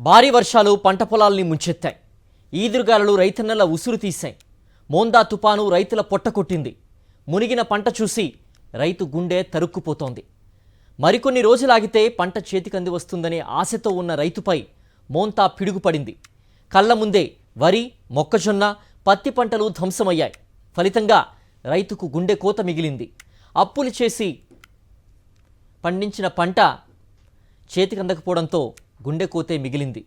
భారీ వర్షాలు పంట పొలాల్ని ముంచెత్తాయి. ఈదురుగాలులు రైతన్నల ఉసురు తీశాయి. మోందా తుపాను రైతుల పొట్టకొట్టింది. మునిగిన పంట చూసి రైతు గుండె తరుక్కుపోతోంది. మరికొన్ని రోజులాగితే పంట చేతికంది వస్తుందనే ఆశతో ఉన్న రైతుపై మోంతా పిడుగుపడింది. కళ్ళ ముందే వరి, మొక్కజొన్న, పత్తి పంటలు ధ్వంసమయ్యాయి. ఫలితంగా రైతుకు గుండె కోత మిగిలింది. అప్పులు చేసి పండించిన పంట చేతికందకపోవడంతో గుండె కోతే మిగిలింది.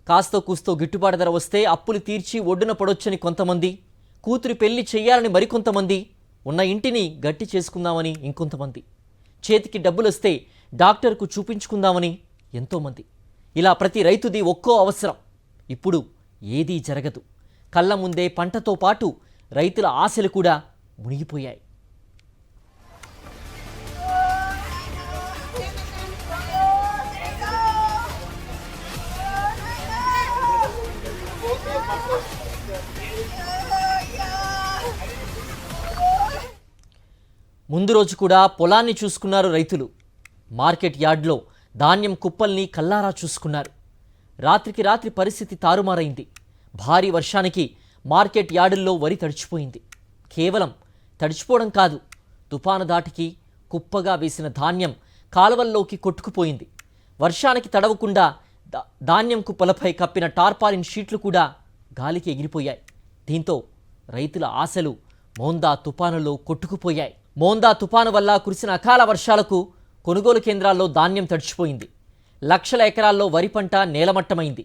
కాస్తో కూస్తో గిట్టుబాటు ధర వస్తే అప్పులు తీర్చి ఒడ్డున పడొచ్చని కొంతమంది, కూతురి పెళ్లి చెయ్యాలని మరికొంతమంది, ఉన్న ఇంటిని గట్టి చేసుకుందామని ఇంకొంతమంది, చేతికి డబ్బులొస్తే డాక్టర్కు చూపించుకుందామని ఎంతోమంది. ఇలా ప్రతి రైతుది ఒక్కో అవసరం. ఇప్పుడు ఏదీ జరగదు. కళ్ళ ముందే పంటతో పాటు రైతుల ఆశలు కూడా మునిగిపోయాయి. ముందు రోజు కూడా పొలాన్ని చూసుకున్నారు రైతులు. మార్కెట్ యార్డ్లో ధాన్యం కుప్పల్ని కల్లారా చూసుకున్నారు. రాత్రికి రాత్రి పరిస్థితి తారుమారైంది. భారీ వర్షానికి మార్కెట్ యార్డుల్లో వరి తడిచిపోయింది. కేవలం తడిచిపోవడం కాదు, తుఫాను దాటికి కుప్పగా వేసిన ధాన్యం కాలువల్లోకి కొట్టుకుపోయింది. వర్షానికి తడవకుండా ధాన్యం కుప్పలపై కప్పిన టార్పాలిన్ షీట్లు కూడా గాలికి ఎగిరిపోయాయి. దీంతో రైతుల ఆశలు మోందా తుఫానులో కొట్టుకుపోయాయి. మోందా తుఫాను వల్ల కురిసిన అకాల వర్షాలకు కొనుగోలు కేంద్రాల్లో ధాన్యం తడిచిపోయింది. లక్షల ఎకరాల్లో వరి పంట నేలమట్టమైంది.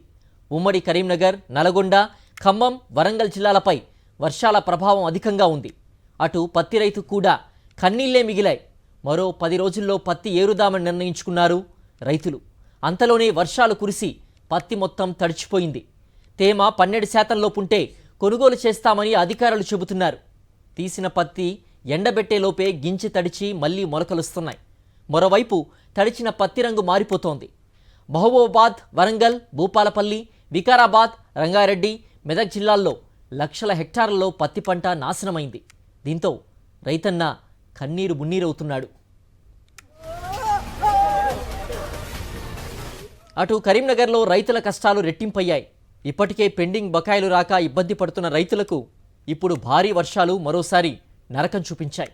ఉమ్మడి కరీంనగర్, నల్గొండ, ఖమ్మం, వరంగల్ జిల్లాలపై వర్షాల ప్రభావం అధికంగా ఉంది. అటు పత్తి రైతు కూడా కన్నీళ్లే మిగిలాయి. మరో 10 రోజుల్లో పత్తి ఏరుదామని నిర్ణయించుకున్నారు రైతులు. అంతలోనే వర్షాలు కురిసి పత్తి మొత్తం తడిచిపోయింది. తేమ 12% ఉంటే కొనుగోలు చేస్తామని అధికారులు చెబుతున్నారు. తీసిన పత్తి ఎండబెట్టేలోపే గింజ తడిచి మళ్లీ మొలకలుస్తున్నాయి. మరోవైపు తడిచిన పత్తి రంగు మారిపోతోంది. మహబూబాబాద్, వరంగల్, భూపాలపల్లి, వికారాబాద్, రంగారెడ్డి, మెదక్ జిల్లాల్లో లక్షల హెక్టార్లలో పత్తి పంట నాశనమైంది. దీంతో రైతన్న కన్నీరు మున్నీరవుతున్నాడు. అటు కరీంనగర్లో రైతుల కష్టాలు రెట్టింపయ్యాయి. ఇప్పటికే పెండింగ్ బకాయిలు రాక ఇబ్బంది పడుతున్న రైతులకు ఇప్పుడు భారీ వర్షాలు మరోసారి నరకం చూపించాయి.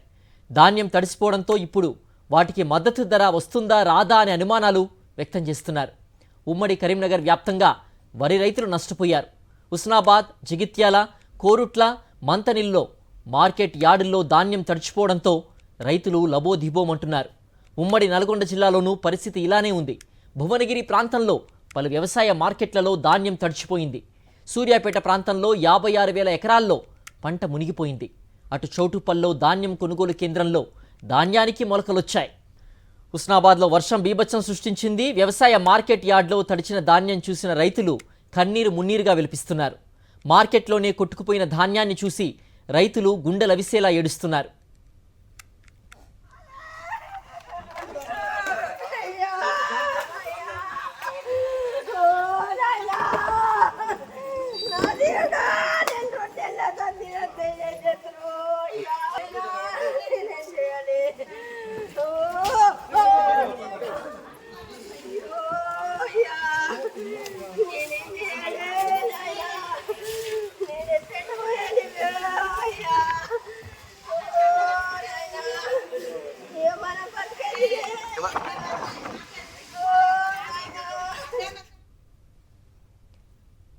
ధాన్యం తడిసిపోవడంతో ఇప్పుడు వాటికి మద్దతు ధర వస్తుందా రాదా అనే అనుమానాలు వ్యక్తం చేస్తున్నారు. ఉమ్మడి కరీంనగర్ వ్యాప్తంగా వరి రైతులు నష్టపోయారు. హుస్నాబాద్, జగిత్యాల, కోరుట్ల, మంతనిల్లో మార్కెట్ యార్డుల్లో ధాన్యం తడిచిపోవడంతో రైతులు లబోదిబోమంటున్నారు. ఉమ్మడి నల్గొండ జిల్లాలోనూ పరిస్థితి ఇలానే ఉంది. భువనగిరి ప్రాంతంలో పలు వ్యవసాయ మార్కెట్లలో ధాన్యం తడిచిపోయింది. సూర్యాపేట ప్రాంతంలో 56,000 ఎకరాల్లో పంట మునిగిపోయింది. అటు చౌటుప్పల్లో ధాన్యం కొనుగోలు కేంద్రంలో ధాన్యానికి మొలకలొచ్చాయి. హుస్నాబాద్లో వర్షం బీభత్సం సృష్టించింది. వ్యవసాయ మార్కెట్ యార్డ్లో తడిచిన ధాన్యం చూసిన రైతులు కన్నీరు మున్నీరుగా విలిపిస్తున్నారు. మార్కెట్లోనే కొట్టుకుపోయిన ధాన్యాన్ని చూసి రైతులు గుండెలవిసేలా ఏడుస్తున్నారు.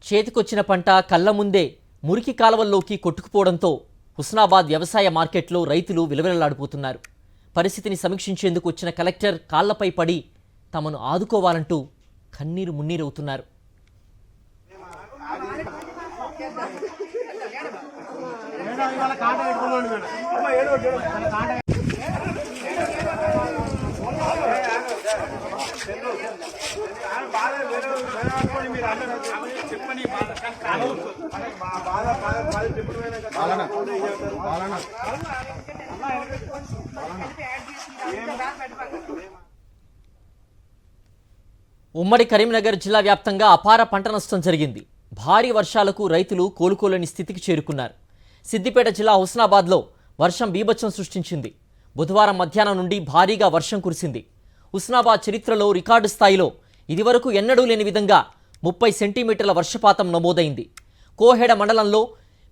చేతికొచ్చిన పంట కళ్ళ ముందే మురికి కాలువల్లోకి కొట్టుకుపోవడంతో హుస్నాబాద్ వ్యవసాయ మార్కెట్లో రైతులు విలవిలలాడిపోతున్నారు. పరిస్థితిని సమీక్షించేందుకు వచ్చిన కలెక్టర్ కాళ్లపై పడి తమను ఆదుకోవాలంటూ కన్నీరు మున్నీరవుతున్నారు. ఉమ్మడి కరీంనగర్ జిల్లా వ్యాప్తంగా అపార పంట నష్టం జరిగింది. భారీ వర్షాలకు రైతులు కోలుకోలేని స్థితికి చేరుకున్నారు. సిద్దిపేట జిల్లా హుస్నాబాద్లో వర్షం బీభత్సం సృష్టించింది. బుధవారం మధ్యాహ్నం నుండి భారీగా వర్షం కురిసింది. హుస్నాబాద్ చరిత్రలో రికార్డు స్థాయిలో ఇదివరకు ఎన్నడూ లేని విధంగా 30 సెంటీమీటర్ల వర్షపాతం నమోదైంది. కోహెడ మండలంలో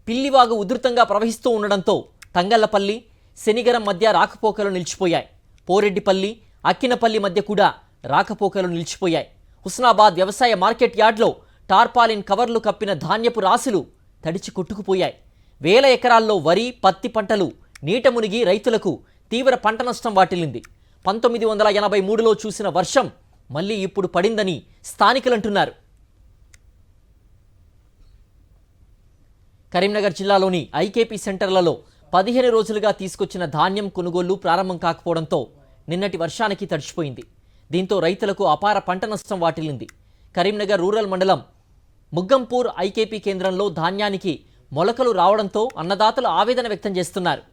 పిల్లివాగు ఉధృతంగా ప్రవహిస్తూ ఉండడంతో తంగళ్లపల్లి, శనిగరం మధ్య రాకపోకలు నిలిచిపోయాయి. పోరెడ్డిపల్లి, అక్కినపల్లి మధ్య కూడా రాకపోకలు నిలిచిపోయాయి. హుస్నాబాద్ వ్యవసాయ మార్కెట్ యార్డ్లో టార్పాలిన్ కవర్లు కప్పిన ధాన్యపు రాశులు తడిచి కొట్టుకుపోయాయి. వేల ఎకరాల్లో వరి, పత్తి పంటలు నీట మునిగి రైతులకు తీవ్ర పంట నష్టం వాటిల్లింది. 1983లో చూసిన వర్షం మళ్ళీ ఇప్పుడు పడిందని స్థానికులంటున్నారు. కరీంనగర్ జిల్లాలోని ఐకేపీ సెంటర్లలో 15 రోజులుగా తీసుకొచ్చిన ధాన్యం కొనుగోళ్లు ప్రారంభం కాకపోవడంతో నిన్నటి వర్షానికి తడిచిపోయింది. దీంతో రైతులకు అపార పంట నష్టం వాటిల్లింది. కరీంనగర్ రూరల్ మండలం ముగ్గంపూర్ ఐకేపీ కేంద్రంలో ధాన్యానికి మొలకలు రావడంతో అన్నదాతలు ఆవేదన వ్యక్తం చేస్తున్నారు.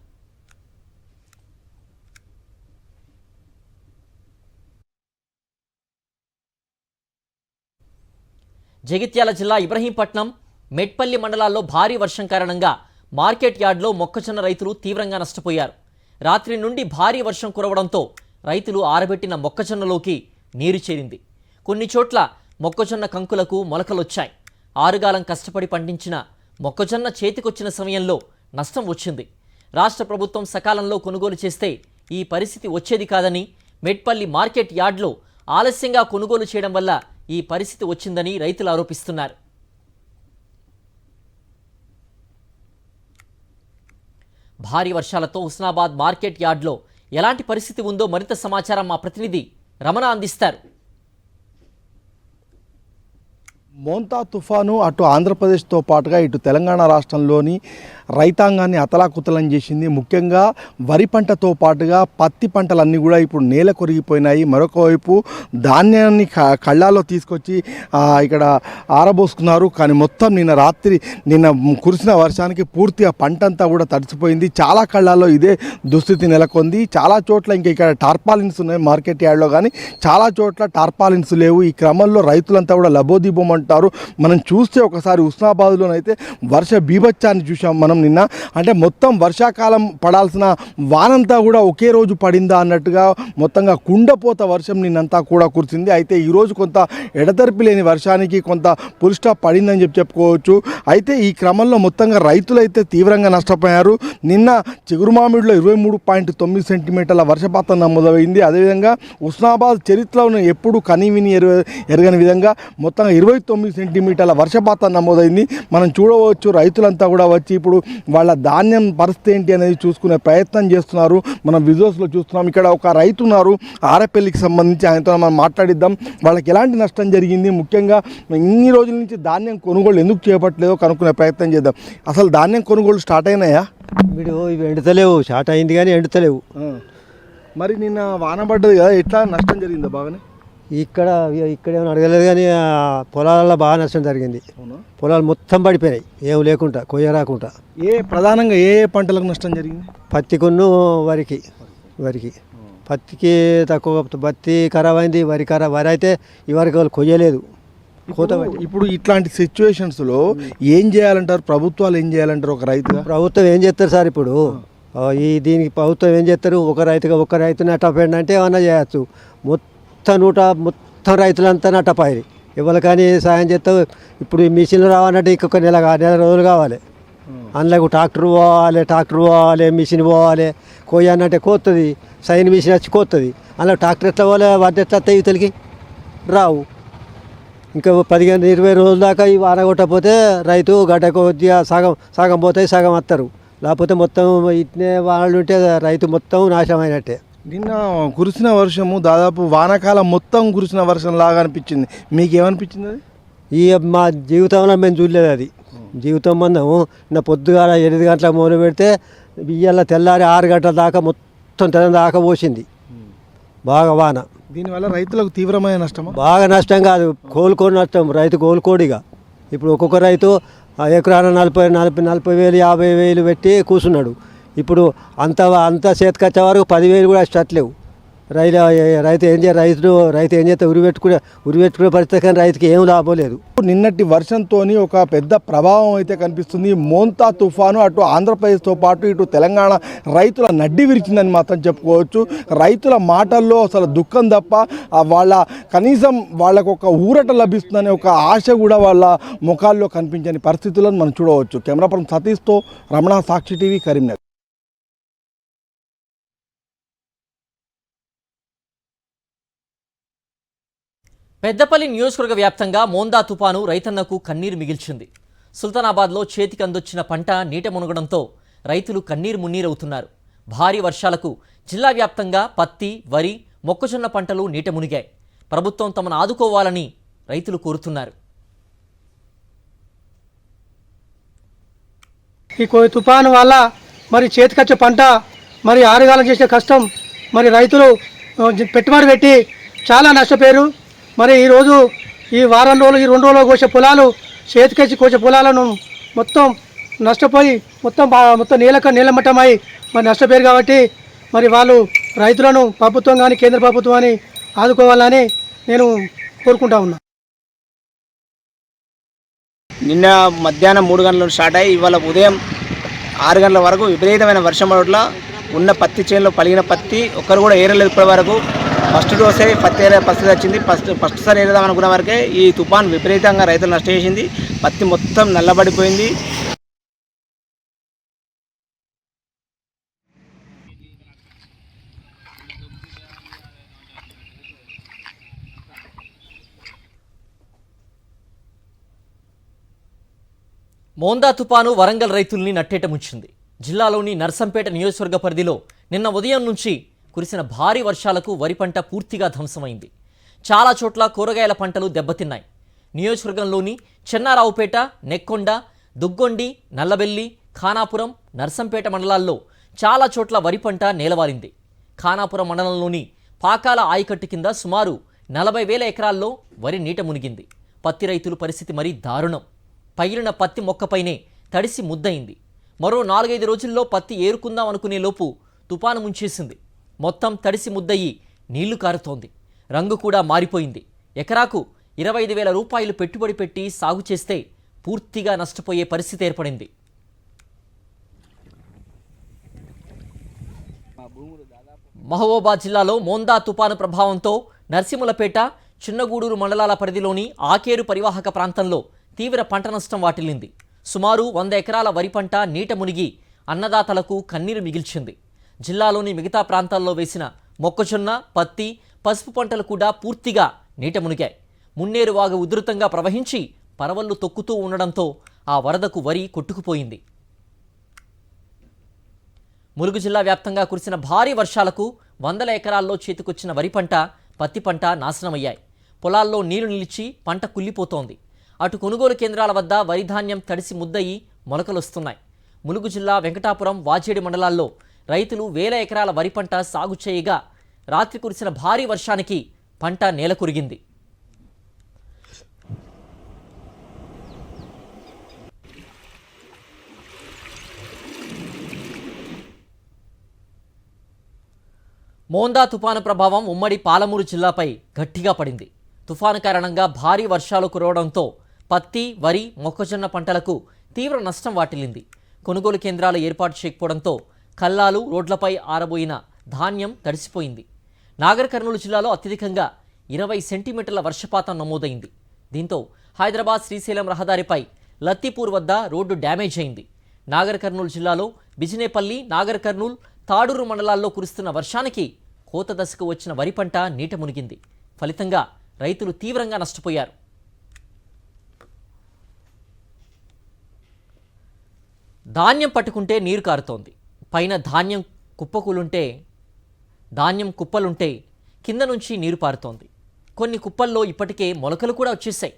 జగిత్యాల జిల్లా ఇబ్రహీంపట్నం, మెట్పల్లి మండలాల్లో భారీ వర్షం కారణంగా మార్కెట్ యార్డ్లో మొక్కజొన్న రైతులు తీవ్రంగా నష్టపోయారు. రాత్రి నుండి భారీ వర్షం కురవడంతో రైతులు ఆరబెట్టిన మొక్కజొన్నలోకి నీరు చేరింది. కొన్ని చోట్ల మొక్కజొన్న కంకులకు మొలకలొచ్చాయి. ఆరుగాలం కష్టపడి పండించిన మొక్కజొన్న చేతికొచ్చిన సమయంలో నష్టం వచ్చింది. రాష్ట్ర ప్రభుత్వం సకాలంలో కొనుగోలు చేస్తే ఈ పరిస్థితి వచ్చేది కాదని, మెట్పల్లి మార్కెట్ యార్డ్లో ఆలస్యంగా కొనుగోలు చేయడం వల్ల ఈ పరిస్థితి వచ్చిందని రైతులు ఆరోపిస్తున్నారు. భారీ వర్షాలతో హుస్నాబాద్ మార్కెట్ యార్డ్లో ఎలాంటి పరిస్థితి ఉందో మరింత సమాచారం మా ప్రతినిధి రమణ అందిస్తారు. మోంతా తుఫాను అటు ఆంధ్రప్రదేశ్తో పాటుగా ఇటు తెలంగాణ రాష్ట్రంలోని రైతాంగాన్ని అతలాకుతలం చేసింది. ముఖ్యంగా వరి పంటతో పాటుగా పత్తి పంటలన్నీ కూడా ఇప్పుడు నేల కొరిగిపోయినాయి. మరొక వైపు ధాన్యాన్ని కళ్ళాల్లో తీసుకొచ్చి ఇక్కడ ఆరబోసుకున్నారు. కానీ మొత్తం నిన్న కురిసిన వర్షానికి పూర్తిగా పంట అంతా కూడా తడిసిపోయింది. చాలా కళ్ళాల్లో ఇదే దుస్థితి నెలకొంది. చాలా చోట్ల ఇక్కడ టార్పాలిన్స్ ఉన్నాయి మార్కెట్ యార్డ్లో, కానీ చాలా చోట్ల టార్పాలిన్స్ లేవు. ఈ క్రమంలో రైతులంతా కూడా లబోదీపం అంటారు. మనం చూస్తే ఒకసారి హుస్నాబాద్లోనైతే వర్ష బీభత్సాన్ని చూసాం మనం నిన్న. అంటే మొత్తం వర్షాకాలం పడాల్సిన వానంతా కూడా ఒకే రోజు పడిందా అన్నట్టుగా మొత్తంగా కుండపోత వర్షం నిన్నంతా కూడా కురిసింది. అయితే ఈరోజు కొంత ఎడతెరిపి లేని వర్షానికి కొంత పుల్ స్టాప్ పడిందని చెప్పుకోవచ్చు. అయితే ఈ క్రమంలో మొత్తంగా రైతులైతే తీవ్రంగా నష్టపోయారు. నిన్న చిగురుమామిడిలో 23.9 సెంటీమీటర్ల వర్షపాతం నమోదైంది. అదేవిధంగా హుస్నాబాద్ చరిత్రలో ఎప్పుడు కనీవిని ఎరగని విధంగా మొత్తంగా 29 సెంటీమీటర్ల వర్షపాతం నమోదైంది. మనం చూడవచ్చు రైతులంతా కూడా వచ్చి ఇప్పుడు వాళ్ళ ధాన్యం పరిస్థితి ఏంటి అనేది చూసుకునే ప్రయత్నం చేస్తున్నారు. మనం విజువల్స్లో చూస్తున్నాం. ఇక్కడ ఒక రైతు ఉన్నారు ఆరపల్లికి సంబంధించి, ఆయనతో మనం మాట్లాడిద్దాం. వాళ్ళకి ఎలాంటి నష్టం జరిగింది, ముఖ్యంగా ఇన్ని రోజుల నుంచి ధాన్యం కొనుగోలు ఎందుకు చేపట్టలేదో కనుక్కునే ప్రయత్నం చేద్దాం. అసలు ధాన్యం కొనుగోలు స్టార్ట్ అయినాయా? వీడు ఇవి ఎండుతలేవు, స్టార్ట్ అయింది కానీ ఎండుతలేవు. మరి నిన్న వాన పడ్డది కదా, ఎట్లా నష్టం జరిగిందా? బాగానే ఇక్కడేమో అడగలేదు కానీ పొలాలలో బాగా నష్టం జరిగింది. పొలాలు మొత్తం పడిపోయినాయి, ఏం లేకుండా కొయ్య రాకుండా. ప్రధానంగా ఏ పంటలకు నష్టం జరిగింది? పత్తికున్ను వరికి. పత్తికి తక్కువ, పత్తి ఖరాబ్ అయింది. వరి అయితే ఈ వరకు వాళ్ళు కొయ్యలేదు. ఇప్పుడు ఇట్లాంటి సిచ్యువేషన్స్లో ఏం చేయాలంటారు? ప్రభుత్వాలు ఏం చేయాలంటారు ఒక రైతుగా? ప్రభుత్వం ఏం చేస్తారు సార్? ఇప్పుడు దీనికి ప్రభుత్వం ఏం చేస్తారు? ఒక రైతుని నట్టపోయింది అంటే ఏమన్నా చేయచ్చు. మొత్తం రైతులంతా నట్టపోయి ఎవరు కానీ సాయం చేస్తావు. ఇప్పుడు మిషన్లు రావాలంటే ఇంకొక నెల రోజులు కావాలి. అందులో ట్రాక్టర్ పోవాలి, మిషన్ పోవాలి. కోయానంటే కోస్తుంది, సైన్ మిషన్ వచ్చి కోస్తుంది. అందులో ట్రాక్టర్ ఎట్లా పోవాలి, వాటి ఎట్లా వస్తాయి ఇతలకి రావు. ఇంకా 15-20 రోజుల దాకా ఈ వాన కొట్టకపోతే రైతు గడ్డ కొద్దిగా సగం పోతాయి, సగం వస్తారు. లేకపోతే మొత్తం ఇట్నే వానలు ఉంటే రైతు మొత్తం నాశనం అయినట్టే. నిన్న కురిసిన వర్షము దాదాపు వానాకాలం మొత్తం కురిసిన వర్షం లాగా అనిపించింది. మీకేమనిపించింది? అది మా జీవితంలో మేము చూడలేదు. అది జీవితం మందము నా పొద్దుగాల 8 గంటలకు మొదలు పెడితే ఇయ్యాల తెల్లారి 6 గంటల దాకా మొత్తం తెల్ల దాకా పోసింది బాగా వాన. దీనివల్ల రైతులకు తీవ్రమైన నష్టం. బాగా నష్టం కాదు, కోలుకోని నష్టం. రైతు కోలుకోడిగా. ఇప్పుడు ఒక్కొక్క రైతు ఎకరాన 40,000 50,000 పెట్టి కూర్చున్నాడు. ఇప్పుడు అంత చేతికి వచ్చే వరకు 10,000 కూడా స్టార్ట్ లేవు. రైతు ఏం రైతు ఏం చేస్తే ఉరిపెట్టుకునే పరిస్థితి, కానీ రైతుకి ఏం లాభం లేదు. నిన్నటి వర్షంతో ఒక పెద్ద ప్రభావం అయితే కనిపిస్తుంది. మోంతా తుఫాను అటు ఆంధ్రప్రదేశ్తో పాటు ఇటు తెలంగాణ రైతుల నడ్డి విరిచిందని మాత్రం చెప్పుకోవచ్చు. రైతుల మాటల్లో అసలు దుఃఖం తప్ప వాళ్ళ కనీసం వాళ్ళకు ఒక ఊరట లభిస్తుందనే ఒక ఆశ కూడా వాళ్ళ ముఖాల్లో కనిపించని పరిస్థితులను మనం చూడవచ్చు. కెమెరా పర్సన్ సతీష్తో రమణ, సాక్షి టీవీ, కరీంనగర్. పెద్దపల్లి నియోజకవర్గ వ్యాప్తంగా మోందా తుపాను రైతన్నకు కన్నీరు మిగిల్చింది. సుల్తానాబాద్లో చేతికి అందొచ్చిన పంట నీట మునగడంతో రైతులు కన్నీరు మున్నీరవుతున్నారు. భారీ వర్షాలకు జిల్లా వ్యాప్తంగా పత్తి, వరి, మొక్కజొన్న పంటలు నీట మునిగాయి. ప్రభుత్వం తమను ఆదుకోవాలని రైతులు కోరుతున్నారు. ఈ తుఫాను వల్ల మరి చేతికొచ్చే పంట మరి ఆరుగాలం చేసే కష్టం మరి రైతులు పెట్టుబడి పెట్టి చాలా నష్టపోయారు. మరి ఈరోజు ఈ వారం రోజులు, ఈ 2 రోజులు కోసే పొలాలు, చేతికొచ్చి కోసే పొలాలను మొత్తం నష్టపోయి మొత్తం నీలమట్టమై మరి నష్టపోయారు. కాబట్టి మరి వాళ్ళు రైతులను ప్రభుత్వం కానీ కేంద్ర ప్రభుత్వం కానీ ఆదుకోవాలని నేను కోరుకుంటా ఉన్నా. నిన్న మధ్యాహ్నం 3 గంటల స్టార్ట్ అయ్యి ఇవాళ ఉదయం 6 గంటల వరకు విపరీతమైన వర్షం పడట్ల ఉన్న పత్తి చేనులో పలిగిన పత్తి ఒక్కరు కూడా ఏరలేదు. ఇప్పటి వరకు ఫస్ట్ డోసే పత్తి పరిస్థితి వచ్చింది. ఫస్ట్ సారి ఏరేద్దాం అనుకున్న వరకే ఈ తుఫాన్ విపరీతంగా రైతులు నష్టం చేసింది. పత్తి మొత్తం నల్లబడిపోయింది. మోందా తుపాను వరంగల్ రైతుల్ని నట్టేట ముంచింది. జిల్లాలోని నర్సంపేట నియోజకవర్గ పరిధిలో నిన్న ఉదయం నుంచి కురిసిన భారీ వర్షాలకు వరి పంట పూర్తిగా ధ్వంసమైంది. చాలా చోట్ల కూరగాయల పంటలు దెబ్బతిన్నాయి. నియోజకవర్గంలోని చెన్నారావుపేట, నెక్కొండ, దుగ్గొండి, నల్లబెల్లి, ఖానాపురం, నర్సంపేట మండలాల్లో చాలా చోట్ల వరి పంట నేలవారింది. ఖానాపురం మండలంలోని పాకాల ఆయకట్టు కింద సుమారు 40,000 ఎకరాల్లో వరి నీట మునిగింది. పత్తి రైతుల పరిస్థితి మరీ దారుణం. పగిలిన పత్తి మొక్కపైనే తడిసి ముద్దయింది. మరో 4-5 రోజుల్లో పత్తి ఏరుకుందాం అనుకునే లోపు తుపాను ముంచేసింది. మొత్తం తడిసి ముద్దయి నీళ్లు కారుతోంది. రంగు కూడా మారిపోయింది. ఎకరాకు 25,000 రూపాయలు పెట్టుబడి పెట్టి సాగు చేస్తే పూర్తిగా నష్టపోయే పరిస్థితి ఏర్పడింది. మహబూబాబాద్ జిల్లాలో మోందా తుపాను ప్రభావంతో నర్సింహులపేట, చిన్నగూడూరు మండలాల పరిధిలోని ఆకేరు పరివాహక ప్రాంతంలో తీవ్ర పంట నష్టం వాటిల్లింది. సుమారు 100 ఎకరాల వరి పంట నీట మునిగి అన్నదాతలకు కన్నీరు మిగిల్చింది. జిల్లాలోని మిగతా ప్రాంతాల్లో వేసిన మొక్కజొన్న, పత్తి, పసుపు పంటలు కూడా పూర్తిగా నీట మునిగాయి. మున్నేరు వాగు ఉధృతంగా ప్రవహించి పరవళ్లు తొక్కుతూ ఉండడంతో ఆ వరదకు వరి కొట్టుకుపోయింది. ములుగు జిల్లా వ్యాప్తంగా కురిసిన భారీ వర్షాలకు 100 ఎకరాల్లో చేతికొచ్చిన వరి పంట, పత్తి పంట నాశనమయ్యాయి. పొలాల్లో నీరు నిలిచి పంట కుళ్ళిపోతోంది. అటు కొనుగోలు కేంద్రాల వద్ద వరి ధాన్యం తడిసి ముద్దయి మొలకలొస్తున్నాయి. ములుగు జిల్లా వెంకటాపురం, వాజేడి మండలాల్లో రైతులు 1000 ఎకరాల వరి పంట సాగు చేయగా రాత్రి కురిసిన భారీ వర్షానికి పంట నేలకొరిగింది. మోందా తుఫాను ప్రభావం ఉమ్మడి పాలమూరు జిల్లాపై గట్టిగా పడింది. తుఫాను కారణంగా భారీ వర్షాలు కురవడంతో పత్తి, వరి, మొక్కజొన్న పంటలకు తీవ్ర నష్టం వాటిల్లింది. కొనుగోలు కేంద్రాలు ఏర్పాటు చేయకపోవడంతో కల్లాలు, రోడ్లపై ఆరబోయిన ధాన్యం తడిసిపోయింది. నాగర్ కర్నూలు జిల్లాలో అత్యధికంగా 20 సెంటీమీటర్ల వర్షపాతం నమోదైంది. దీంతో హైదరాబాద్ శ్రీశైలం రహదారిపై లత్తిపూర్ వద్ద రోడ్డు డ్యామేజ్ అయింది. నాగర్ కర్నూలు జిల్లాలో బిజినేపల్లి, నాగర్ కర్నూల్, తాడూరు మండలాల్లో కురుస్తున్న వర్షానికి కోత దశకు వచ్చిన వరి పంట నీట మునిగింది. ఫలితంగా రైతులు తీవ్రంగా నష్టపోయారు. ధాన్యం పట్టుకుంటే నీరు కారుతోంది. పైన ధాన్యం కుప్పలుంటే కింద నుంచి నీరు పారుతోంది. కొన్ని కుప్పల్లో ఇప్పటికే మొలకలు కూడా వచ్చేసాయి.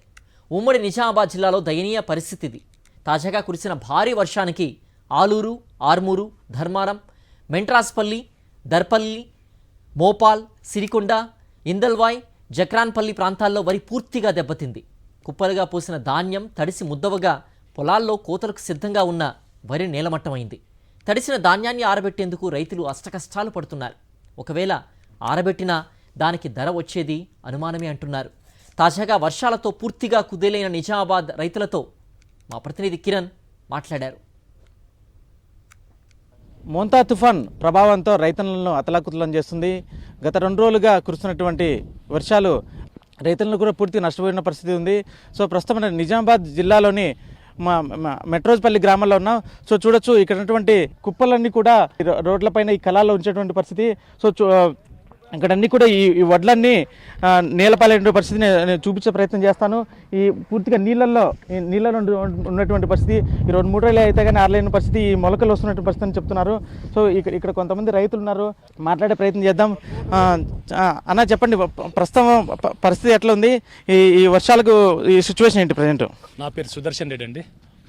ఉమ్మడి నిజామాబాద్ జిల్లాలో దయనీయ పరిస్థితి ఇది. తాజాగా కురిసిన భారీ వర్షానికి ఆలూరు, ఆర్మూరు, ధర్మారం, మెంట్రాస్పల్లి, దర్పల్లి, మోపాల్, సిరికొండ, ఇందల్వాయ్, జక్రాన్పల్లి ప్రాంతాల్లో వరి పూర్తిగా దెబ్బతింది. కుప్పలుగా పోసిన ధాన్యం తడిసి ముద్దవగా పొలాల్లో కోతలకు సిద్ధంగా ఉన్న వరి నేలమట్టమైంది. తడిసిన ధాన్యాన్ని ఆరబెట్టేందుకు రైతులు అష్టకష్టాలు పడుతున్నారు. ఒకవేళ ఆరబెట్టినా దానికి ధర వచ్చేది అనుమానమే అంటున్నారు. తాజాగా వర్షాలతో పూర్తిగా కుదేలైన నిజామాబాద్ రైతులతో మా ప్రతినిధి కిరణ్ మాట్లాడారు. మోంతా తుఫాన్ ప్రభావంతో రైతులను అతలాకుతలం చేస్తుంది. గత 2 రోజులుగా కురుస్తున్నటువంటి వర్షాలు రైతులను కూడా పూర్తిగా నష్టపోయిన పరిస్థితి ఉంది. సో ప్రస్తుతం మన నిజామాబాద్ జిల్లాలోని మెట్రోజ్పల్లి గ్రామంలో ఉన్నాం. సో చూడొచ్చు ఇక్కడ ఉన్నటువంటి కుప్పలన్నీ కూడా రోడ్లపైన ఈ కళాల్లో ఉంచేటువంటి పరిస్థితి. సో ఇక్కడ అన్నీ కూడా ఈ వడ్లన్నీ నేలపాలైన పరిస్థితి నేను చూపించే ప్రయత్నం చేస్తాను. ఈ పూర్తిగా నీళ్ళలో ఉన్నటువంటి పరిస్థితి ఈ 2-3 రోజులు అయితే కానీ ఆరలేని పరిస్థితి, ఈ మొలకలు వస్తున్నటువంటి పరిస్థితి అని చెప్తున్నారు. సో ఇక్కడ కొంతమంది రైతులు ఉన్నారు, మాట్లాడే ప్రయత్నం చేద్దాం. అన్న చెప్పండి, ప్రస్తుతం పరిస్థితి ఎట్లా ఉంది? ఈ వర్షాలకు ఈ సిచ్యువేషన్ ఏంటి ప్రజెంట్? నా పేరు సుదర్శన్ రెడ్డి అండి.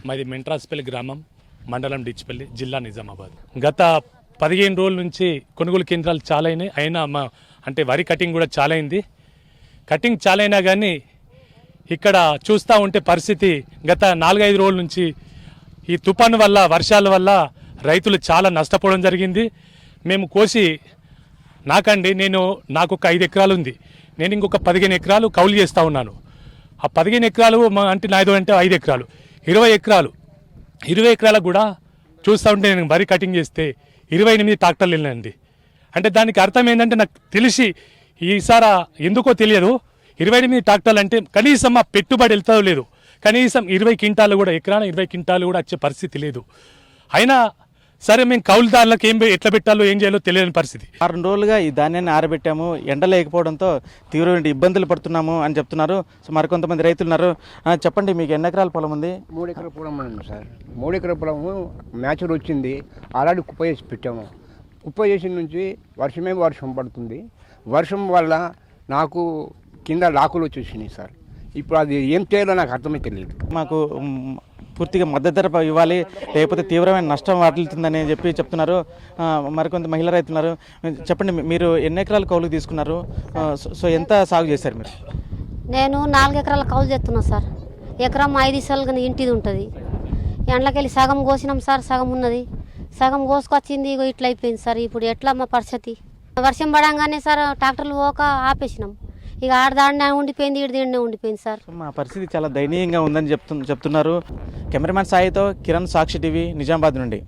మాది మెంట్రాస్పల్లి గ్రామం, మండలం డిచ్పల్లి, జిల్లా నిజామాబాద్. గత 15 రోజుల నుంచి కొనుగోలు కేంద్రాలు చాలా అయినాయి. అయినా అంటే వరి కటింగ్ కూడా చాలా అయింది. కటింగ్ చాలా అయినా కానీ ఇక్కడ చూస్తూ ఉంటే పరిస్థితి గత 4-5 రోజుల నుంచి ఈ తుఫాను వల్ల, వర్షాల వల్ల రైతులు చాలా నష్టపోవడం జరిగింది. మేము కోసి నాకు ఒక 5 ఎకరాలు ఉంది. నేను ఇంకొక 15 ఎకరాలు కౌలు చేస్తూ ఉన్నాను. ఆ 15 ఎకరాలు అంటే నాదో అంటే 5 ఎకరాలు, 20 ఎకరాలు. 20 ఎకరాలకు కూడా చూస్తూ ఉంటే నేను వరి కటింగ్ చేస్తే 28 ట్రాక్టర్లు వెళ్ళినండి. అంటే దానికి అర్థం ఏంటంటే నాకు తెలిసి ఈసారి ఎందుకో తెలియదు, 28 ట్రాక్టర్లు అంటే కనీసం ఆ పెట్టుబడి వెళ్తాదో లేదు, కనీసం 20 క్వింటాలు కూడా, ఎకరాన 20 క్వింటాలు కూడా వచ్చే పరిస్థితి లేదు. అయినా సరే మేము కౌలుదారులకు ఎట్లా పెట్టాలో ఏం చేయాలో తెలియని పరిస్థితి. 2 రోజులుగా ఈ ధాన్యాన్ని ఆరబెట్టాము, ఎండ లేకపోవడంతో తీవ్రమైన ఇబ్బందులు పడుతున్నాము అని చెప్తున్నారు. సో మరికొంతమంది రైతులు ఉన్నారు. చెప్పండి, మీకు ఎన్ని ఎకరాల పొలం ఉంది? 3 ఎకరాల పొలం ఉంది సార్. 3 ఎకరాల పొలము మ్యాచర్ వచ్చింది, ఆల్రెడీ కుప్ప చేసి పెట్టాము. కుప్ప చేసిన నుంచి వర్షం పడుతుంది. వర్షం వల్ల నాకు కింద లాకులు వచ్చేసినాయి సార్. ఇప్పుడు అది ఏం చేయాలో నాకు అర్థమే తెలియదు. మాకు పూర్తిగా మద్దతు ధర ఇవ్వాలి, లేకపోతే తీవ్రమైన నష్టం వాటిల్తుందని చెప్తున్నారు. మరికొంత మహిళా రైతున్నారు. చెప్పండి, మీరు ఎన్ని ఎకరాల కౌలు తీసుకున్నారు? సో ఎంత సాగు చేశారు మీరు? నేను 4 ఎకరాల కౌలు చేస్తున్నా సార్. ఎకరం 5 ఇసాలు ఇంటిది ఉంటుంది. ఎండ్లకెళ్ళి సగం కోసినాం సార్, సగం ఉన్నది, సగం కోసుకొచ్చింది. ఇగో ఇట్లా అయిపోయింది సార్. ఇప్పుడు ఎట్లా మా పరిస్థితి? వర్షం పడంగానే సార్ ట్రాక్టర్లు పోక ఆపేసినాం. ఇక ఆడదాడినే ఉండిపోయింది, ఈడదాడినే ఉండిపోయింది సార్. మా పరిస్థితి చాలా దయనీయంగా ఉందని చెప్తున్నారు. కెమెరామ్యాన్ సాయితో కిరణ్, సాక్షి టీవీ, నిజామాబాద్ నుండి.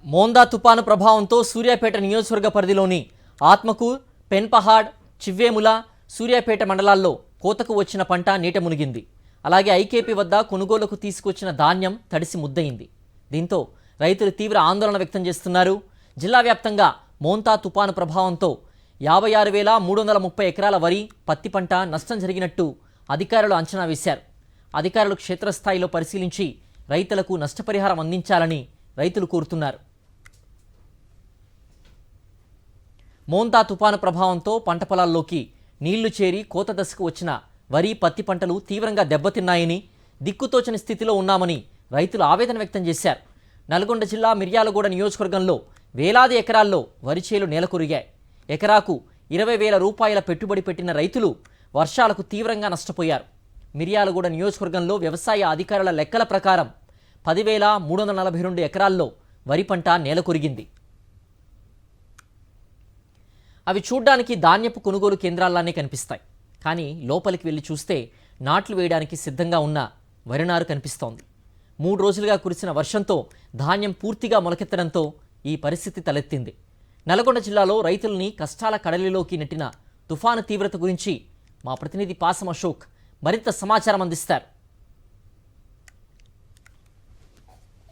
మోందా తుపాను ప్రభావంతో సూర్యాపేట నియోజకవర్గ పరిధిలోని ఆత్మకూర్, పెన్పహాడ్, చివ్వేముల, సూర్యాపేట మండలాల్లో కోతకు వచ్చిన పంట నీట మునిగింది. అలాగే ఐకేపీ వద్ద కొనుగోలుకు తీసుకొచ్చిన ధాన్యం తడిసి ముద్దయింది. దీంతో రైతులు తీవ్ర ఆందోళన వ్యక్తం చేస్తున్నారు. జిల్లా వ్యాప్తంగా మోంతా తుపాను ప్రభావంతో 56,330 ఎకరాల వరి, పత్తి పంట నష్టం జరిగినట్టు అధికారులు అంచనా వేశారు. అధికారులు క్షేత్రస్థాయిలో పరిశీలించి రైతులకు నష్టపరిహారం అందించాలని రైతులు కోరుతున్నారు. మోంతా తుపాను ప్రభావంతో పంట పొలాల్లోకి నీళ్లు చేరి కోత దశకు వచ్చిన వరి, పత్తి పంటలు తీవ్రంగా దెబ్బతిన్నాయని, దిక్కుతోచని స్థితిలో ఉన్నామని రైతులు ఆవేదన వ్యక్తం చేశారు. నల్గొండ జిల్లా మిర్యాలగూడ నియోజకవర్గంలో వేలాది ఎకరాల్లో వరి చేలు నేలకొరిగాయి. ఎకరాకు 20,000 రూపాయల పెట్టుబడి పెట్టిన రైతులు వర్షాలకు తీవ్రంగా నష్టపోయారు. మిర్యాలగూడ నియోజకవర్గంలో వ్యవసాయ అధికారుల లెక్కల ప్రకారం 10,342 ఎకరాల్లో వరి పంట నేలకొరిగింది. అవి చూడ్డానికి ధాన్యపు కొనుగోలు కేంద్రాల్లానే కనిపిస్తాయి. కానీ లోపలికి వెళ్ళి చూస్తే నాట్లు వేయడానికి సిద్ధంగా ఉన్న వరినారు కనిపిస్తోంది. 3 రోజులుగా కురిసిన వర్షంతో ధాన్యం పూర్తిగా మొలకెత్తడంతో ఈ పరిస్థితి తలెత్తింది. నల్గొండ జిల్లాలో రైతుల్ని కష్టాల కడలిలోకి నెట్టిన తుఫాను తీవ్రత గురించి మా ప్రతినిధి పాసం అశోక్ మరింత సమాచారం అందిస్తారు.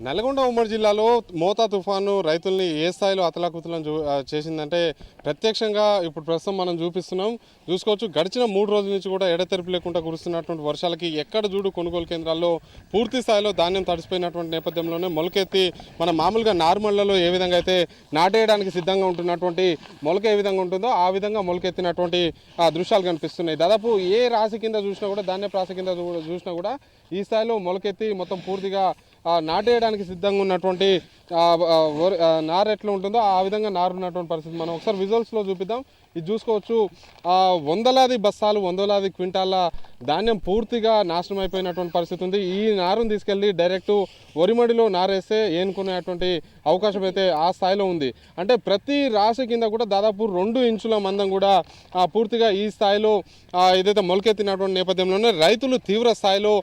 నల్గొండ ఉమ్మడి జిల్లాలో మోతా తుఫాను రైతుల్ని ఏ స్థాయిలో అతలాకుతలం చేసిందంటే ప్రత్యక్షంగా ఇప్పుడు ప్రస్తుతం మనం చూసుకోవచ్చు. గడిచిన 3 రోజుల నుంచి కూడా ఎడతెరిపి లేకుండా కురుస్తున్నటువంటి వర్షాలకి ఎక్కడ చూడు కొనుగోలు కేంద్రాల్లో పూర్తి స్థాయిలో ధాన్యం తడిసిపోయినటువంటి నేపథ్యంలోనే మొలకెత్తి మన మామూలుగా నార్మల్లలో ఏ విధంగా అయితే నాటేయడానికి సిద్ధంగా ఉంటున్నటువంటి మొలక ఏ విధంగా ఉంటుందో ఆ విధంగా మొలకెత్తినటువంటి దృశ్యాలు కనిపిస్తున్నాయి. దాదాపు ఏ రాశి కింద చూసినా కూడా, ధాన్యపు రాశి కింద చూసినా కూడా ఈ స్థాయిలో మొలకెత్తి మొత్తం పూర్తిగా నాటేయడానికి సిద్ధంగా ఉన్నటువంటి నారు ఎట్లా ఉంటుందో ఆ విధంగా నారు ఉన్నటువంటి పరిస్థితి మనం ఒకసారి విజువల్స్లో చూపిద్దాం. ఇది చూసుకోవచ్చు, వందలాది బస్తాలు, వందలాది క్వింటాల ధాన్యం పూర్తిగా నాశనం అయిపోయినటువంటి పరిస్థితి ఉంది. ఈ నారును తీసుకెళ్ళి డైరెక్ట్ వరిమడిలో నారేస్తే ఏనుకునేటువంటి అవకాశం అయితే ఆ స్థాయిలో ఉంది. అంటే ప్రతి రాశి కింద కూడా దాదాపు 2 ఇంచుల మందం కూడా పూర్తిగా ఈ స్థాయిలో ఏదైతే మొలకెత్తినటువంటి నేపథ్యంలోనే రైతులు తీవ్ర స్థాయిలో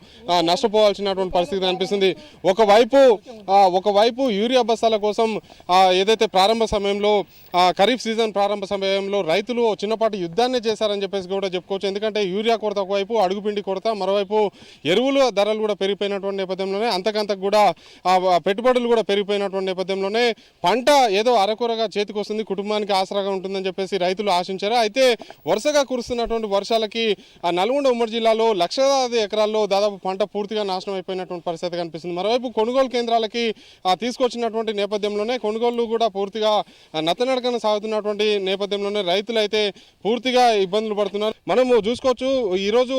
నష్టపోవాల్సినటువంటి పరిస్థితి కనిపిస్తుంది. ఒకవైపు యూరియా బస్తాల కోసం ఏదైతే ప్రారంభ సమయంలో ఖరీఫ్ సీజన్ ప్రారంభ సమయంలో రైతులు చిన్నపాటి యుద్ధాన్ని చేశారని చెప్పేసి కూడా చెప్పుకోవచ్చు. ఎందుకంటే యూరియా కొరత ఒకవైపు, అడుగుపిండి కొరత, మరోవైపు ఎరువుల ధరలు కూడా పెరిగిపోయినటువంటి నేపథ్యంలోనే అంతకంతకు కూడా పెట్టుబడులు కూడా పెరిగిపోయినటువంటి నేపథ్యంలోనే పంట ఏదో అరకొరగా చేతికి వస్తుంది, కుటుంబానికి ఆసరాగా ఉంటుందని చెప్పేసి రైతులు ఆశించారు. అయితే వరుసగా కురుస్తున్నటువంటి వర్షాలకి నల్గొండ ఉమ్మడి జిల్లాలో లక్షలాది ఎకరాల్లో దాదాపు పంట పూర్తిగా నాశనం అయిపోయినటువంటి పరిస్థితి కనిపిస్తుంది. మరోవైపు కొనుగోలు కేంద్రాలకి తీసుకొచ్చినటువంటి నేపథ్యంలోనే కొనుగోళ్లు కూడా పూర్తిగా నత్తనడకన సాగుతున్నటువంటి నేపథ్యంలోనే రైతులు అయితే పూర్తిగా ఇబ్బందులు పడుతున్నారు. మనము చూసుకోవచ్చు, ఈరోజు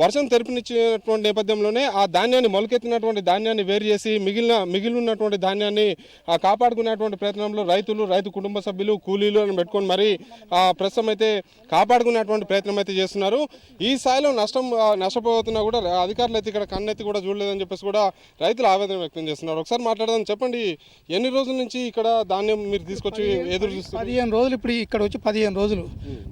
వర్షం తెరిపినిచ్చినటువంటి నేపథ్యంలోనే ఆ ధాన్యాన్ని మొలకెత్తినటువంటి ధాన్యాన్ని వేరు చేసి మిగిలినటువంటి ధాన్యాన్ని కాపాడుకునేటువంటి ప్రయత్నంలో రైతు కుటుంబ సభ్యులు కూలీలను పెట్టుకొని మరి ప్రస్తుతం అయితే కాపాడుకునేటువంటి ప్రయత్నం అయితే చేస్తున్నారు. ఈ స్థాయిలో నష్టపోతున్నా కూడా అధికారులు అయితే ఇక్కడ కన్నెత్తి కూడా చూడలేదని చెప్పేసి కూడా రైతులు ఆవేదన వ్యక్తం చేస్తున్నారు. ఒకసారి మాట్లాడదాం. చెప్పండి, ఎన్ని రోజుల నుంచి ఇక్కడ ధాన్యం మీరు తీసుకొచ్చి ఎదురు చూస్తున్నారు? 15 రోజులు. ఇప్పుడు ఇక్కడ వచ్చి 15 రోజులు.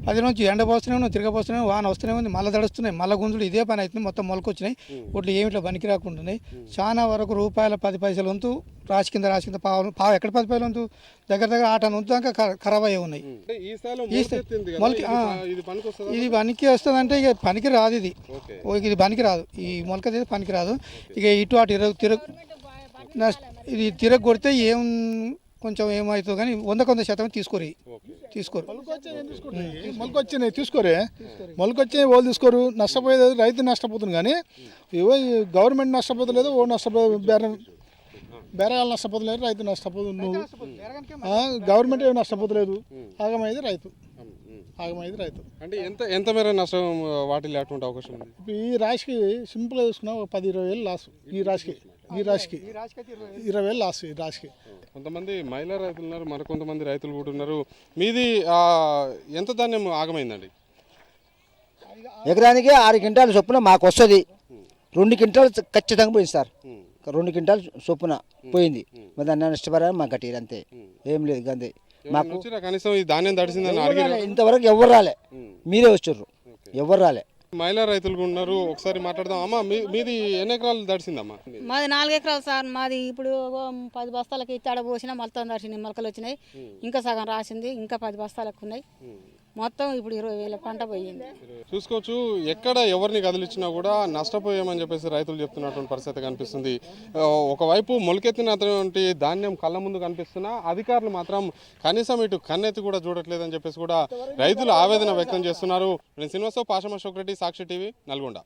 10 నుంచి ఎండ పోస్తూనే తిరగపోస్తూనే వాన వస్తూనే ఉంది, మళ్ళీ తడుస్తున్నాయి, మళ్ళీ గుంజులు ఇదే పని అవుతుంది. మొత్తం మొలకొచ్చినాయి, ఒట్లు ఏమిట్లో పనికి రాకుంటున్నాయి. చాలా వరకు రూపాయల 10 పైసల వంతు రాసి కింద పావు ఎక్కడ 10 పైసల వంతు దగ్గర ఆటను వంతు దాకా ఖరాబ్ అయ్యి ఉన్నాయి. ఇది పనికి వస్తుంది అంటే ఇక పనికి రాదు. ఇది పనికి రాదు, ఈ మొలక పనికి రాదు. ఇక ఇటు అటు ఇది తిరగ కొడితే కొంచెం ఏమవుతుంది కానీ 100% తీసుకోరు. మొలకొచ్చినాయి మొలకొచ్చే వాళ్ళు తీసుకోరు. నష్టపోయేది రైతు నష్టపోతుంది కానీ ఏవో గవర్నమెంట్ నష్టపోతలేదు, ఓ బేరగాళ్ళు నష్టపోతలేదు, రైతు నష్టపోదు. గవర్నమెంట్ ఏమి నష్టపోతలేదు, ఆగమైంది రైతు. అంటే ఎంత మేర నష్టం వాటి లేకుండా అవకాశం ఉంది? ఈ రాశికి సింపుల్గా చూసుకున్నా 10-20 వేలు లాస్. ఈ రాశికి 20 వేలు లాస్. ఈ రాశికి కొంతమంది మహిళా రైతులు ఉన్నారు, మరికొంతమంది రైతులు కూడా ఉన్నారు. మీది ఎంత ధాన్యం ఆగమైందండి? ఎకరానికి 6 క్వింటాలు చొప్పున మాకు వస్తుంది. 2 క్వింటాలు ఖచ్చితంగా పోయింది సార్. 2 క్వింటాలు చొప్పున పోయింది. మరి దాన్ని నష్టపరాలి మాకు కట్టి అంతే, ఏం లేదు. అంతే మాకు కనీసం ఈ ధాన్యం తడిసిందని అడిగారు. ఇంతవరకు ఎవరు రాలే, మీరే వచ్చారు, ఎవరు రాలే. మహిళా రైతులు ఉన్నారు, ఒకసారి మాట్లాడదాం. అమ్మా, మీది ఎన్ని ఎకరాలు తడిసిందమ్మా? మాది 4 ఎకరాలు సార్. మాది ఇప్పుడు 10 బస్తాలకి తడ పోసినా మొత్తం తడిసినాయి, మొలకలు వచ్చినాయి. ఇంకా సగం రాసింది, ఇంకా 10 బస్తాలకు ఉన్నాయి. మొత్తం ఇప్పుడు 20,000 పంట పోయింది. చూసుకోవచ్చు, ఎక్కడ ఎవరిని కదిలిచ్చినా కూడా నష్టపోయామని చెప్పేసి రైతులు చెప్తున్నటువంటి పరిస్థితి కనిపిస్తుంది. ఒకవైపు మొలకెత్తినటువంటి ధాన్యం కళ్ళ ముందు కనిపిస్తున్నా అధికారులు మాత్రం కనీసం ఇటు కన్నెత్తి కూడా చూడట్లేదని చెప్పేసి కూడా రైతులు ఆవేదన వ్యక్తం చేస్తున్నారు. నేను శ్రీనివాసరావు, పాషం అశోక్ రెడ్డి, సాక్షి టీవీ, నల్గొండ.